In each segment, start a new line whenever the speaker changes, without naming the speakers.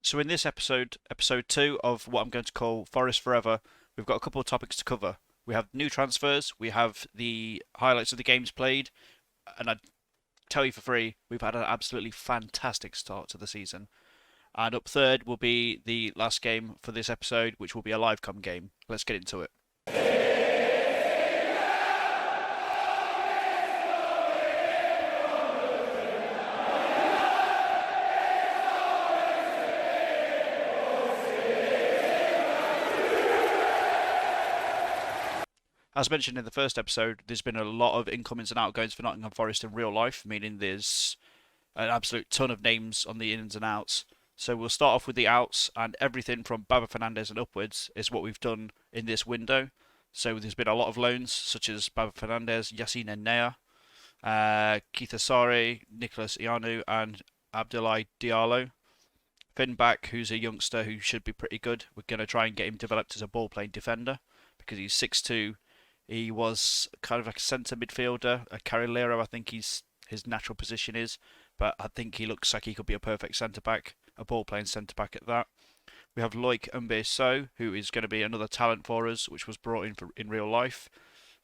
So in this episode, episode 2 of what I'm going to call Forest Forever, we've got a couple of topics to cover. We have new transfers, we have the highlights of the games played, and I tell you for free, we've had an absolutely fantastic start to the season. And up third will be the last game for this episode, which will be a live com game. Let's get into it. As mentioned in the first episode, there's been a lot of incomings and outgoings for Nottingham Forest in real life, meaning there's an absolute ton of names on the ins and outs. So we'll start off with the outs, and everything from Baba Fernandez and upwards is what we've done in this window. So there's been a lot of loans, such as Baba Fernandez, Yassine Nea, Keita Sare, Nicholas Ianu, and Abdoulaye Diallo. Finn back, who's a youngster who should be pretty good. We're going to try and get him developed as a ball-playing defender because he's 6'2". He was kind of like a centre midfielder, a carrilero, I think his natural position is, but I think he looks like he could be a perfect centre back, a ball playing centre back at that. We have Loic Mbeso, who is going to be another talent for us, which was brought in real life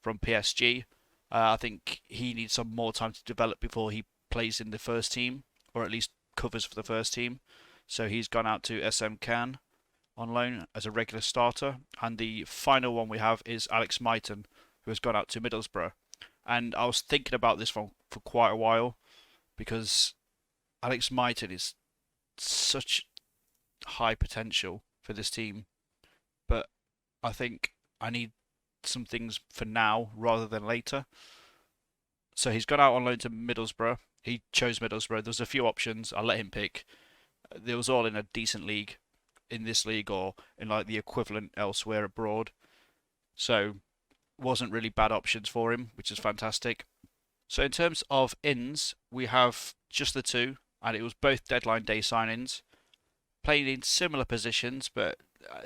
from PSG. I think he needs some more time to develop before he plays in the first team, or at least covers for the first team. So he's gone out to SM Cannes on loan as a regular starter. And the final one we have is Alex Mightin, who has gone out to Middlesbrough. And I was thinking about this one for quite a while because Alex Mightin is such high potential for this team. But I think I need some things for now rather than later. So he's gone out on loan to Middlesbrough. He chose Middlesbrough. There's a few options. I'll let him pick. They was all in a decent league, in this league or in like the equivalent elsewhere abroad. So wasn't really bad options for him, which is fantastic. So in terms of ins, we have just the two, and it was both deadline day signings, playing in similar positions, but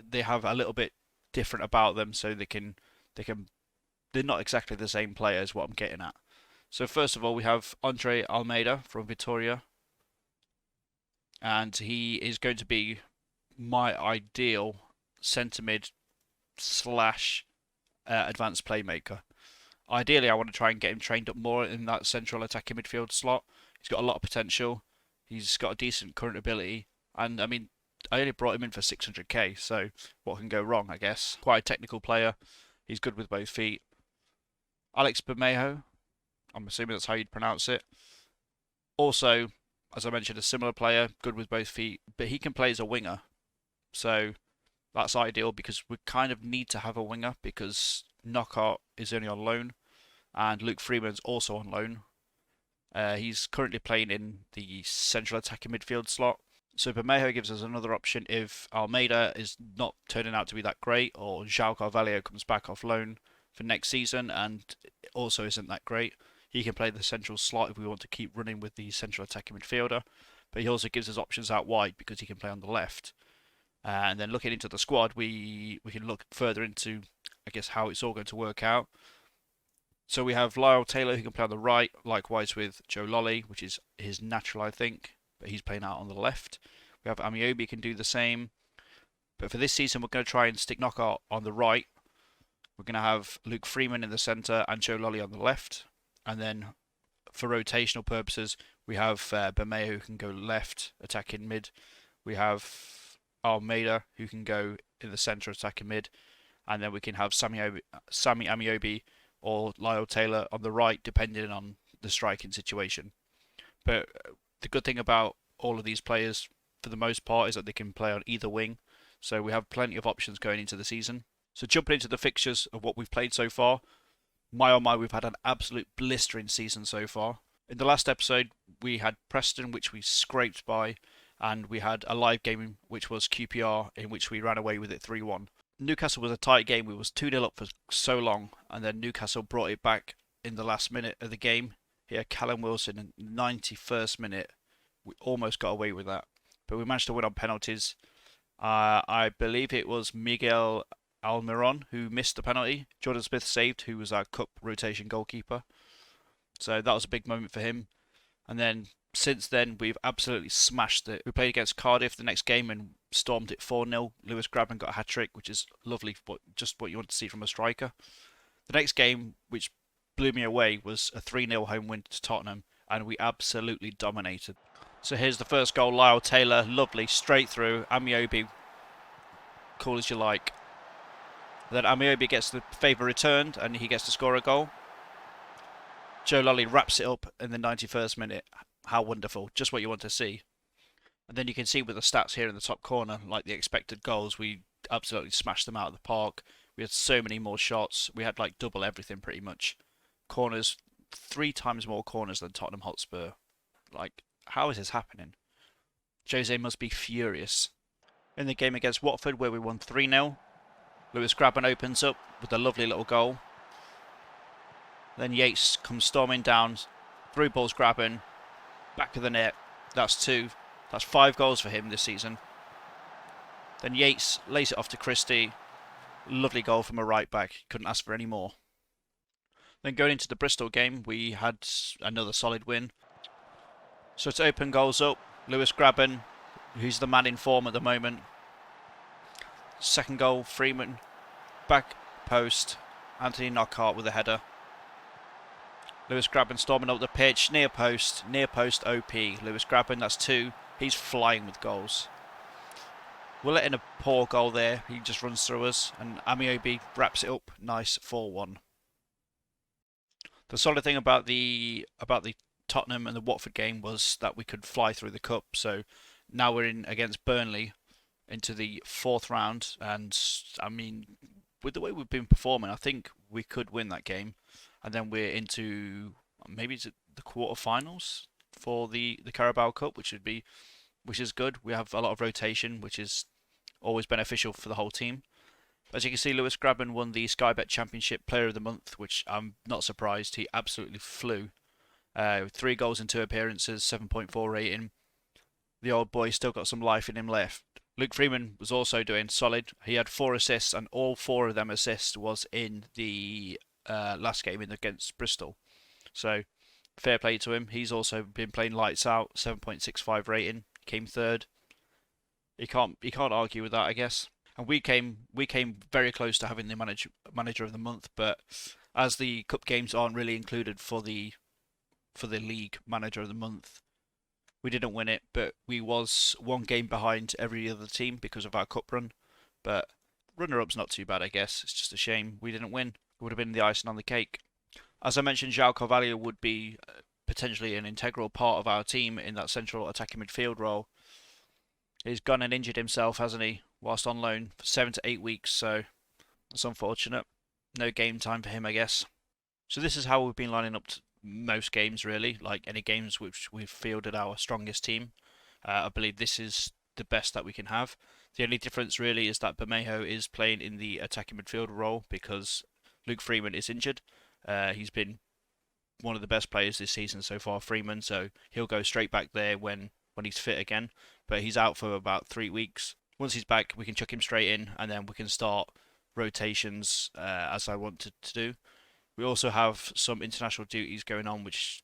they have a little bit different about them, so they're not exactly the same players. What I'm getting at. So first of all, we have Andre Almeida from Vitoria, and he is going to be my ideal centre mid slash advanced playmaker. Ideally, I want to try and get him trained up more in that central attacking midfield slot. He's got a lot of potential. He's got a decent current ability, and I mean, I only brought him in for 600k, so what can go wrong, I guess. Quite a technical player. He's good with both feet. Alex Bermejo, I'm assuming that's how you'd pronounce it. Also, as I mentioned, a similar player, good with both feet, but he can play as a winger. So that's ideal because we kind of need to have a winger because Knockout is only on loan and Luke Freeman's also on loan. He's currently playing in the central attacking midfield slot. So Bermejo gives us another option if Almeida is not turning out to be that great or João Carvalho comes back off loan for next season and also isn't that great. He can play the central slot if we want to keep running with the central attacking midfielder. But he also gives us options out wide because he can play on the left. And then looking into the squad, we can look further into, I guess, how it's all going to work out. So we have Lyle Taylor who can play on the right, likewise with Joe Lolly, which is his natural, I think, but he's playing out on the left. We have Amiobi can do the same. But for this season, we're going to try and stick Knockout on the right. We're going to have Luke Freeman in the centre and Joe Lolly on the left. And then for rotational purposes, we have Bermejo who can go left, attacking mid. We have Almeida who can go in the centre, attacking mid. And then we can have Sammy Amiobi or Lyle Taylor on the right, depending on the striking situation. But the good thing about all of these players, for the most part, is that they can play on either wing. So we have plenty of options going into the season. So jumping into the fixtures of what we've played so far, my oh my, we've had an absolute blistering season so far. In the last episode, we had Preston, which we scraped by, and we had a live game, which was QPR, in which we ran away with it 3-1. Newcastle was a tight game. We was 2-0 up for so long, and then Newcastle brought it back in the last minute of the game. He had Callum Wilson in the 91st minute. We almost got away with that, but we managed to win on penalties. I believe it was Miguel Almiron who missed the penalty. Jordan Smith saved, who was our cup rotation goalkeeper. So that was a big moment for him. And then since then, we've absolutely smashed it. We played against Cardiff the next game and stormed it 4-0. Lewis Grabban got a hat-trick, which is lovely, just what you want to see from a striker. The next game, which blew me away, was a 3-0 home win to Tottenham, and we absolutely dominated. So here's the first goal, Lyle Taylor, lovely, straight through, Amiobi, cool as you like. Then Amiobi gets the favour returned, and he gets to score a goal. Joe Lolly wraps it up in the 91st minute. How wonderful, just what you want to see. And then you can see with the stats here in the top corner, like the expected goals, we absolutely smashed them out of the park. We had so many more shots. We had like double everything pretty much. Corners, 3 times more corners than Tottenham Hotspur. Like, how is this happening? Jose must be furious. In the game against Watford, where we won 3-0, Lewis Grabban opens up with a lovely little goal. Then Yates comes storming down, through balls Grabban, back of the net. That's 2. That's 5 goals for him this season. Then Yates lays it off to Christie. Lovely goal from a right back. Couldn't ask for any more. Then going into the Bristol game, we had another solid win. So to open goals up, Lewis Grabban, who's the man in form at the moment. Second goal, Freeman. Back post, Anthony Knockhart with a header. Lewis Grabban storming up the pitch, near post OP. Lewis Grabban, that's 2. He's flying with goals. We're letting a poor goal there. He just runs through us, and Amiobi wraps it up. Nice 4-1. The solid thing about the Tottenham and the Watford game was that we could fly through the cup. So now we're in against Burnley into the 4th round, and I mean, with the way we've been performing, I think we could win that game. And then we're into maybe it's the quarterfinals for the Carabao Cup, which is good. We have a lot of rotation, which is always beneficial for the whole team. As you can see, Lewis Grabban won the Sky Bet Championship Player of the Month, which I'm not surprised. He absolutely flew. 3 goals in 2 appearances, 7.4 rating. The old boy still got some life in him left. Luke Freeman was also doing solid. He had 4 assists, and all 4 of them assists was in the last game against Bristol. So fair play to him. He's also been playing lights out. 7.65 rating. Came 3rd. You can't argue with that, I guess. And we came very close to having the manager of the month, but as the cup games aren't really included for the league manager of the month, we didn't win it. But we was 1 game behind every other team because of our cup run. But runner-up's not too bad, I guess. It's just a shame we didn't win. It would have been the icing on the cake. As I mentioned, João Carvalho would be potentially an integral part of our team in that central attacking midfield role. He's gone and injured himself, hasn't he, whilst on loan for 7 to 8 weeks, so that's unfortunate. No game time for him, I guess. So this is how we've been lining up to most games, really, like any games which we've fielded our strongest team. I believe this is the best that we can have. The only difference really is that Bermejo is playing in the attacking midfield role because Luke Freeman is injured. He's been one of the best players this season so far, Freeman, so he'll go straight back there when he's fit again. But he's out for about 3 weeks. Once he's back, we can chuck him straight in, and then we can start rotations as I wanted to do. We also have some international duties going on, which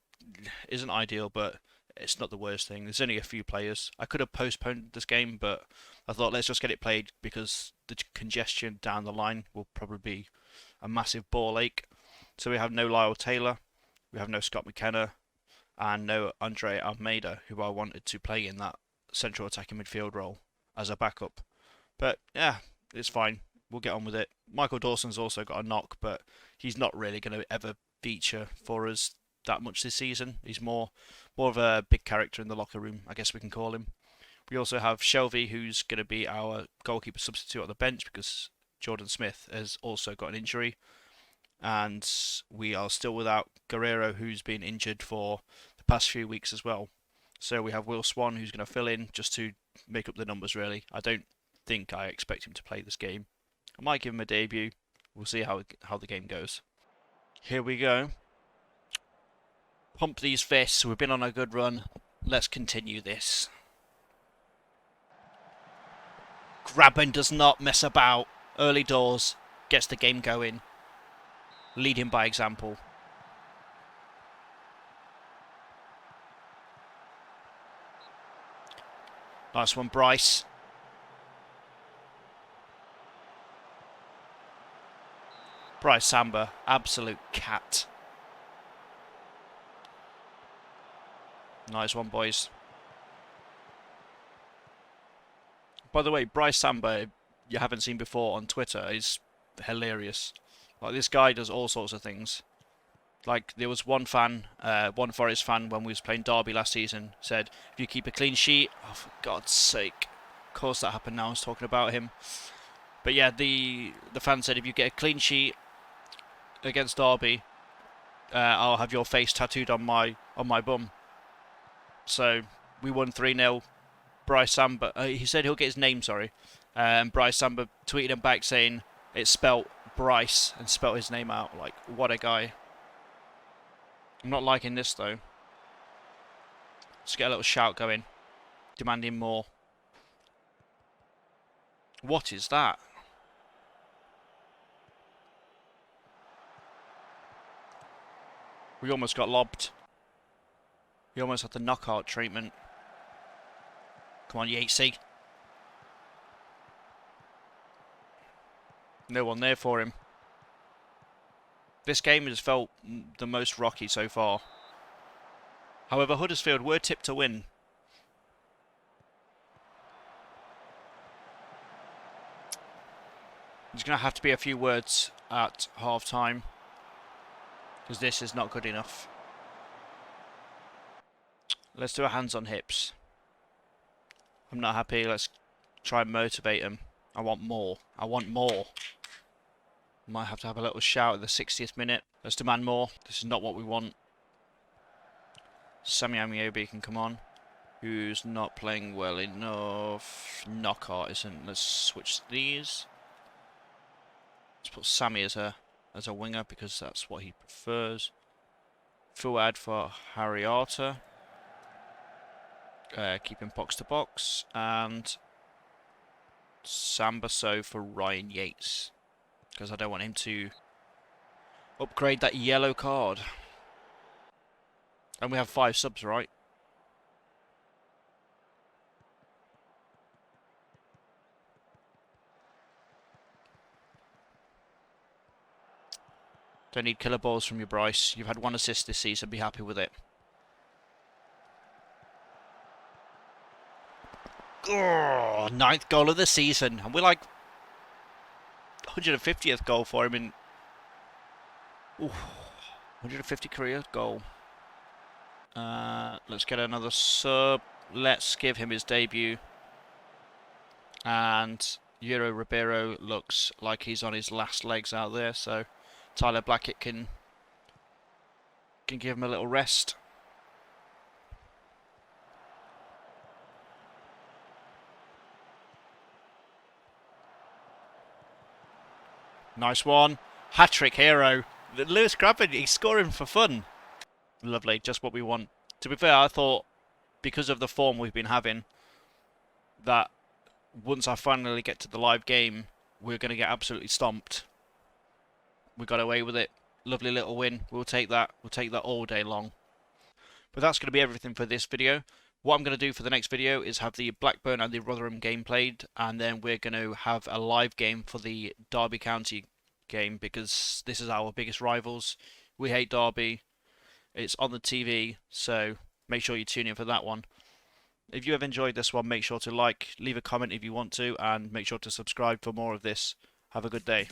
isn't ideal, but it's not the worst thing. There's only a few players. I could have postponed this game, but I thought let's just get it played because the congestion down the line will probably be a massive ball ache. So we have no Lyle Taylor, we have no Scott McKenna, and no Andre Almeida, who I wanted to play in that central attacking midfield role as a backup. But yeah, it's fine. We'll get on with it. Michael Dawson's also got a knock, but he's not really going to ever feature for us that much this season. He's more of a big character in the locker room, I guess we can call him. We also have Shelvey, who's going to be our goalkeeper substitute on the bench because Jordan Smith has also got an injury. And we are still without Guerrero, who's been injured for the past few weeks as well. So we have Will Swan, who's going to fill in just to make up the numbers, really. I don't think I expect him to play this game. I might give him a debut. We'll see how the game goes. Here we go. Pump these fists. We've been on a good run. Let's continue this. Grabban does not mess about. Early doors. Gets the game going. Leading by example. Nice one, Bryce. Bryce Samba, absolute cat. Nice one, boys. By the way, Bryce Samba, you haven't seen before on Twitter, is hilarious. Like, this guy does all sorts of things. Like, there was one fan, one Forest fan, when we was playing Derby last season, said, if you keep a clean sheet, oh, for God's sake. Of course that happened now, I was talking about him. But yeah, the fan said, if you get a clean sheet against Derby, I'll have your face tattooed on my bum. So, we won 3-0. Bryce Samba, he said he'll get his name, sorry. Bryce Samba tweeted him back saying it's spelt Bryce and spelt his name out. Like, what a guy. I'm not liking this though. Let's get a little shout going. Demanding more. What is that? We almost got lobbed. We almost had the knockout treatment. Come on, Yatesy. No one there for him. This game has felt the most rocky so far. However, Huddersfield were tipped to win. There's going to have to be a few words at half-time, because this is not good enough. Let's do a hands on hips. I'm not happy. Let's try and motivate him. I want more. I want more. Might have to have a little shout at the 60th minute. Let's demand more. This is not what we want. Sammy Amiobi can come on. Who's not playing well enough. Knockout isn't. Let's switch these. Let's put Sammy as a winger because that's what he prefers. Fuad for Harriata. Keeping box to box. And Sambaso for Ryan Yates. Because I don't want him to upgrade that yellow card. And we have 5 subs, right? Don't need killer balls from you, Bryce. You've had 1 assist this season. Be happy with it. Oh, 9th goal of the season. And we're like 150th goal for him in... Ooh, 150 career goal. Let's get another sub. Let's give him his debut. And Euro Ribeiro looks like he's on his last legs out there, so Tyler Blackett can give him a little rest. Nice one. Hat-trick hero. Lewis Crabbin, he's scoring for fun. Lovely, just what we want. To be fair, I thought, because of the form we've been having, that once I finally get to the live game, we're going to get absolutely stomped. We got away with it. Lovely little win. We'll take that. We'll take that all day long. But that's going to be everything for this video. What I'm going to do for the next video is have the Blackburn and the Rotherham game played, and then we're going to have a live game for the Derby County game, because this is our biggest rivals. We hate Derby. It's on the TV, so make sure you tune in for that one. If you have enjoyed this one, make sure to like, leave a comment if you want to, and make sure to subscribe for more of this. Have a good day.